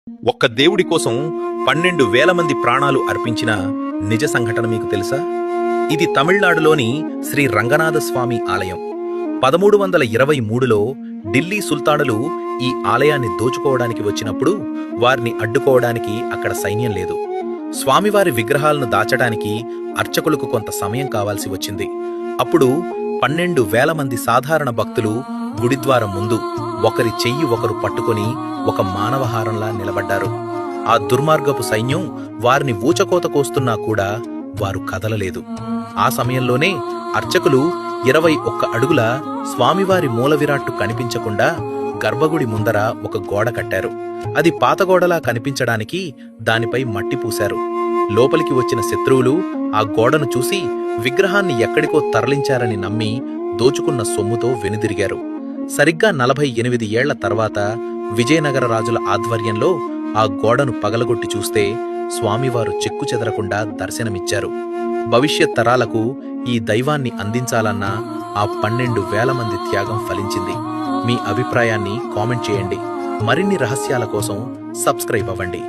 ఒక్క దేవుడి కోసం 12,000 మంది ప్రాణాలు అర్పించిన నిజ సంఘటన మీకు తెలుసా? ఇది తమిళనాడులోని శ్రీ రంగనాథ స్వామి ఆలయం. 1323లో ఢిల్లీ సుల్తానులు ఈ ఆలయాన్ని దోచుకోవడానికి వచ్చినప్పుడు వారిని అడ్డుకోవడానికి అక్కడ సైన్యం లేదు. స్వామివారి విగ్రహాలను దాచడానికి అర్చకులకు కొంత సమయం కావాల్సి వచ్చింది. అప్పుడు 12,000 మంది సాధారణ భక్తులు గుడిద్వారం ముందు ఒకరి చెయ్యి ఒకరు పట్టుకొని ఒక మానవహారంలా నిలబడ్డారు. ఆ దుర్మార్గపు సైన్యం వారిని ఊచకోత కోస్తున్నా కూడా వారు కదలలేదు. ఆ సమయంలోనే అర్చకులు 21 అడుగుల స్వామివారి మూల విరాట్టు కనిపించకుండా గర్భగుడి ముందర ఒక గోడ కట్టారు. అది పాతగోడలా కనిపించడానికి దానిపై మట్టి పూశారు. లోపలికి వచ్చిన శత్రువులు ఆ గోడను చూసి విగ్రహాన్ని ఎక్కడికో తరలించారని నమ్మి దోచుకున్న సొమ్ముతో వెనుదిరిగారు. సరిగ్గా 48 ఏళ్ల తర్వాత విజయనగర రాజుల ఆధ్వర్యంలో ఆ గోడను పగలగొట్టి చూస్తే స్వామివారు చెక్కుచెదరకుండా దర్శనమిచ్చారు. భవిష్యత్ తరాలకు ఈ దైవాన్ని అందించాలన్న ఆ 12,000 మంది త్యాగం ఫలించింది. మీ అభిప్రాయాన్ని కామెంట్ చేయండి. మరిన్ని రహస్యాల కోసం సబ్స్క్రైబ్ అవ్వండి.